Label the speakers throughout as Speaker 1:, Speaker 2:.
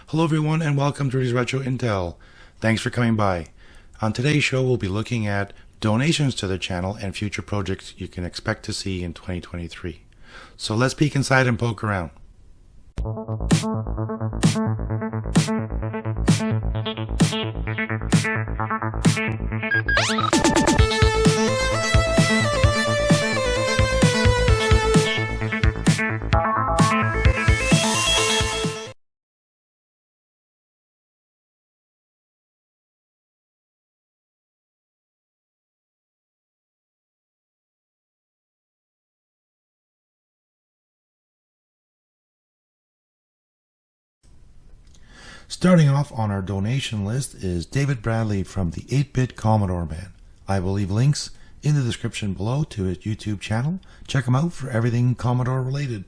Speaker 1: Hello everyone and welcome to today's Retro Intel. Thanks for coming by. On today's show we'll be looking at donations to the channel and future projects you can expect to see in 2023. So let's peek inside and poke around. Starting off on our donation list is David Bradley from the 8-Bit Commodore Man. I will leave links in the description below to his YouTube channel. Check him out for everything Commodore related.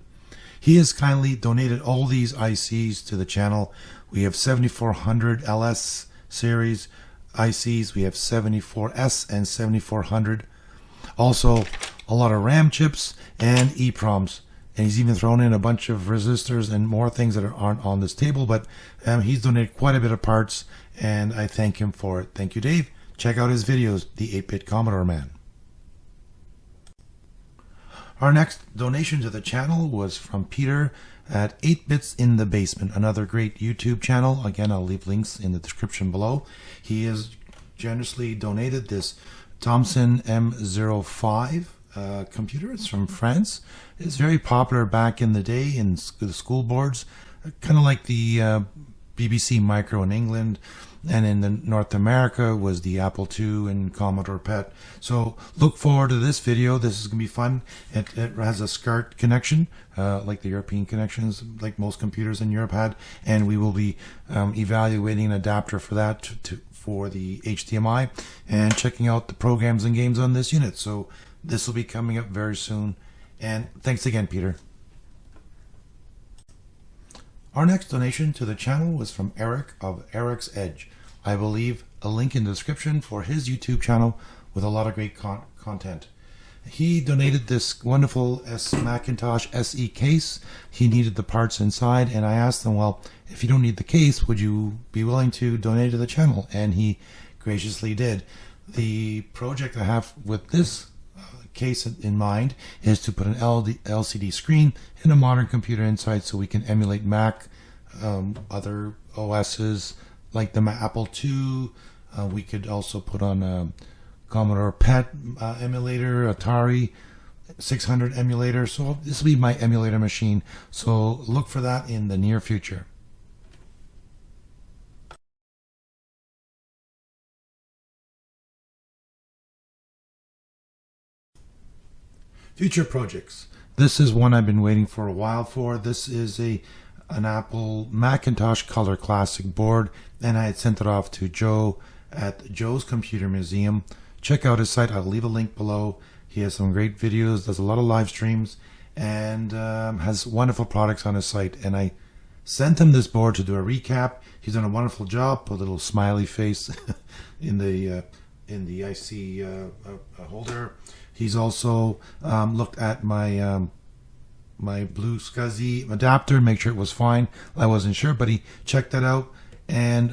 Speaker 1: He has kindly donated all these ICs to the channel. We have 7400 LS series ICs, we have 74S and 7400. Also a lot of RAM chips and EEPROMs. And he's even thrown in a bunch of resistors and more things that aren't on this table, but he's donated quite a bit of parts, and I thank him for it. Thank you, Dave. Check out his videos, the 8-Bit Commodore Man. Our next donation to the channel was from Peter at 8-Bits in the Basement, another great YouTube channel. Again, I'll leave links in the description below. He has generously donated this Thomson M05 computer. It's from France. It's very popular back in the day in the school boards, kind of like the BBC Micro in England, and in the North America was the Apple II and Commodore PET. So look forward to this video. This is gonna be fun. It has a SCART connection, like the European connections, like most computers in Europe had, and we will be evaluating an adapter for that for the HDMI and checking out the programs and games on this unit. So this will be coming up very soon. And thanks again, Peter. Our next donation to the channel was from Eric of Eric's Edge. I will leave a link in the description for his YouTube channel with a lot of great content. He donated this wonderful Macintosh SE case. He needed the parts inside, and I asked him, well, if you don't need the case, would you be willing to donate to the channel? And he graciously did. The project I have with this case in mind is to put an LCD screen in a modern computer inside so we can emulate Mac, other OSs like the Apple II. We could also put on a Commodore PET emulator, Atari 600 emulator. So this will be my emulator machine. So look for that in the near future. Future projects. This is one I've been waiting for a while for. This is an Apple Macintosh Color Classic board, and I had sent it off to Joe at Joe's Computer Museum. Check out his site. I'll leave a link below. He has some great videos, does a lot of live streams, and has wonderful products on his site. And I sent him this board to do a recap. He's done a wonderful job. Put a little smiley face in the IC holder. He's also looked at my my blue SCSI adapter, make sure it was fine. I wasn't sure, but he checked that out and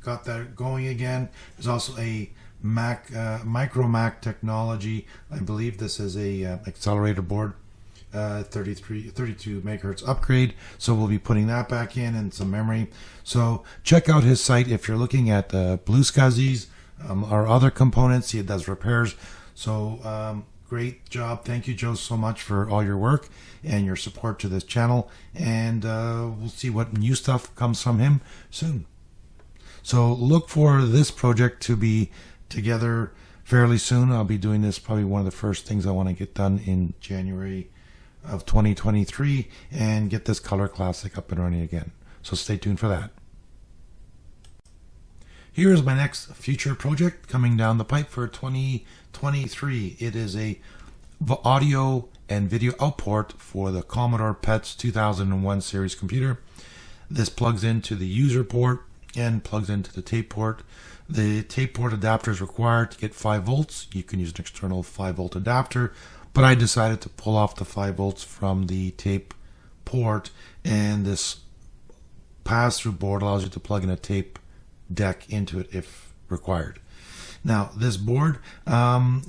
Speaker 1: got that going again. There's also a Mac Micro Mac technology. I believe this is a accelerator board, 32 megahertz upgrade. So we'll be putting that back in and some memory. So check out his site if you're looking at blue SCSIs or other components. He does repairs. So great job. Thank you, Joe, so much for all your work and your support to this channel. And we'll see what new stuff comes from him soon. So look for this project to be together fairly soon. I'll be doing this, probably one of the first things I want to get done in January of 2023 and get this Color Classic up and running again. So stay tuned for that. Here is my next future project coming down the pipe for 2023. It is a audio and video output for the Commodore PET's 2001 series computer. This plugs into the user port and plugs into the tape port. The tape port adapter is required to get 5 volts. You can use an external 5-volt adapter, but I decided to pull off the 5 volts from the tape port, and this pass-through board allows you to plug in a tape deck into it if required. Now, this board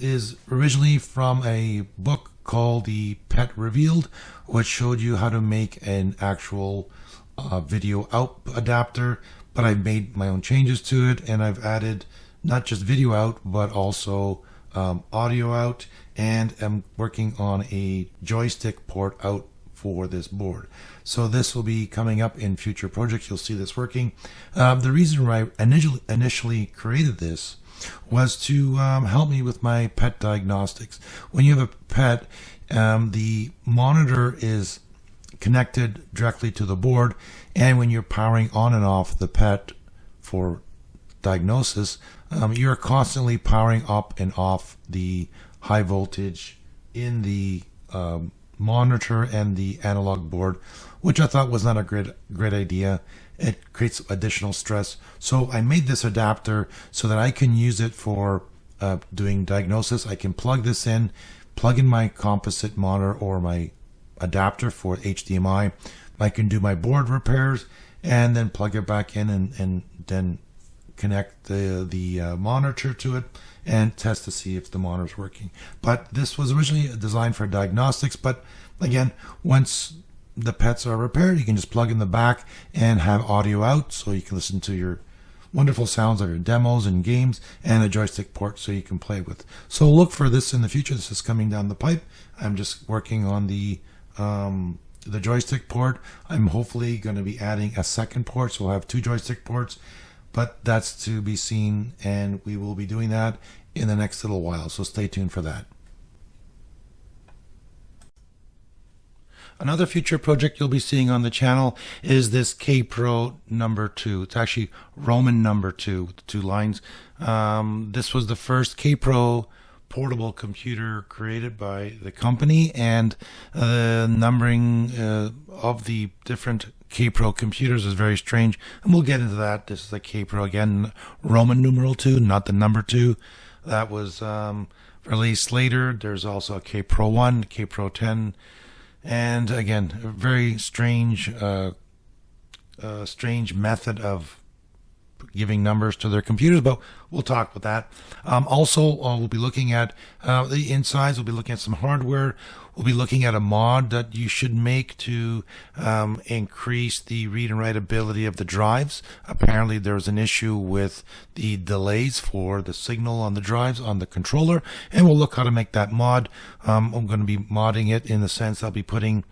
Speaker 1: is originally from a book called The Pet Revealed, which showed you how to make an actual video out adapter, but I've made my own changes to it, and I've added not just video out, but also audio out, and I'm working on a joystick port out for this board. So this will be coming up in future projects. You'll see this working. The reason why I initially created this was to help me with my pet diagnostics. When you have a pet, the monitor is connected directly to the board, and when you're powering on and off the pet for diagnosis, you're constantly powering up and off the high voltage in the monitor and the analog board, which I thought was not a great idea. It creates additional stress. So I made this adapter so that I can use it for doing diagnosis. I can plug this in, plug in my composite monitor or my adapter for HDMI. I can do my board repairs and then plug it back in and then connect the monitor to it and test to see if the monitor is working. But this was originally designed for diagnostics, but again, once the pets are repaired, you can just plug in the back and have audio out, so you can listen to your wonderful sounds of your demos and games, and a joystick port so you can play with. So look for this in the future. This is coming down the pipe. I'm just working on the joystick port. I'm hopefully going to be adding a second port, so we'll have 2 joystick ports, but that's to be seen, and we will be doing that in the next little while, so stay tuned for that. Another future project you'll be seeing on the channel is this K-Pro number 2. It's actually Roman number 2 with 2 lines. This was the first K-Pro portable computer created by the company, and numbering of the different K-Pro computers is very strange, and we'll get into that. This is a K-Pro, again, Roman numeral 2, not the number 2. That was released later. There's also a K-Pro 1, K-Pro 10, and again, a very strange method of giving numbers to their computers, but we'll talk about that. Also, we'll be looking at the insides. We'll be looking at some hardware. We'll be looking at a mod that you should make to increase the read and write ability of the drives. Apparently, there was an issue with the delays for the signal on the drives on the controller, and we'll look how to make that mod. I'm going to be modding it in the sense I'll be putting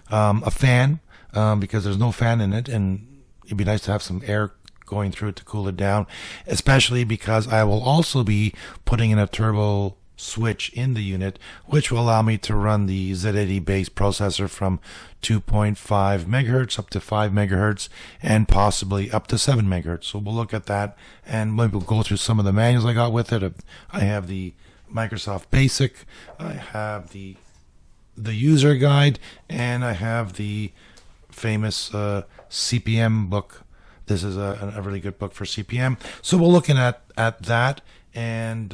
Speaker 1: a fan because there's no fan in it, and it'd be nice to have some air going through it to cool it down, especially because I will also be putting in a turbo switch in the unit, which will allow me to run the Z80 base processor from 2.5 megahertz up to 5 megahertz and possibly up to 7 megahertz. So we'll look at that, and maybe we'll go through some of the manuals I got with it. I have the Microsoft Basic, I have the user guide, and I have the famous CPM book. This is a really good book for CPM. So we're looking at that, and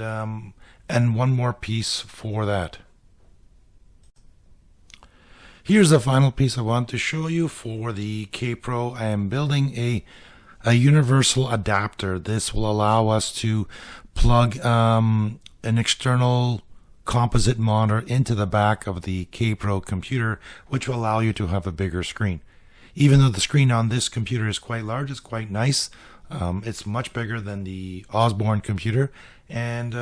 Speaker 1: one more piece for that. Here's the final piece I want to show you for the K-Pro. I am building a universal adapter. This will allow us to plug an external composite monitor into the back of the K-Pro computer, which will allow you to have a bigger screen. Even though the screen on this computer is quite large, it's quite nice. It's much bigger than the Osborne computer, and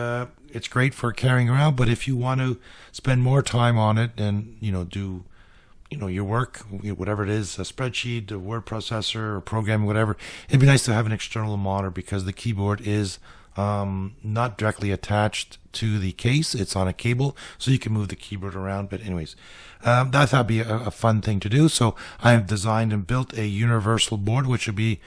Speaker 1: it's great for carrying around. But if you want to spend more time on it and do your work, whatever it is, a spreadsheet, a word processor, or programming, whatever, it'd be nice to have an external monitor because the keyboard is not directly attached to the case. It's on a cable, so you can move the keyboard around. But anyways, that would be a fun thing to do. So I have designed and built a universal board, which would be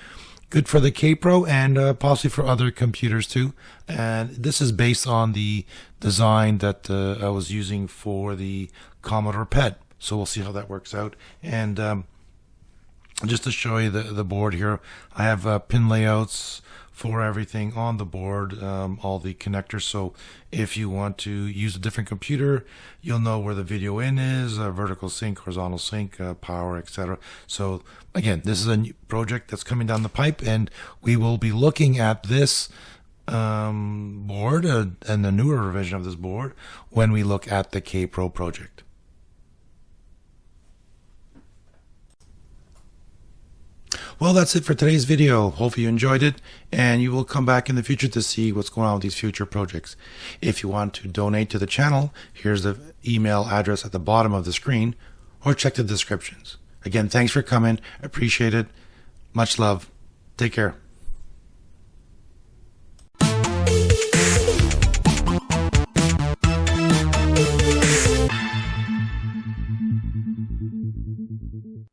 Speaker 1: good for the K-Pro and possibly for other computers too. And this is based on the design that I was using for the Commodore PET. So we'll see how that works out. And just to show you the board here, I have pin layouts for everything on the board, all the connectors. So if you want to use a different computer, you'll know where the video in is, vertical sync, horizontal sync, power, etc. So again, this is a new project that's coming down the pipe, and we will be looking at this board and the newer revision of this board when we look at the K-Pro project. Well, that's it for today's video. Hope you enjoyed it, and you will come back in the future to see what's going on with these future projects. If you want to donate to the channel, here's the email address at the bottom of the screen, or check the descriptions. Again, thanks for coming. Appreciate it. Much love. Take care.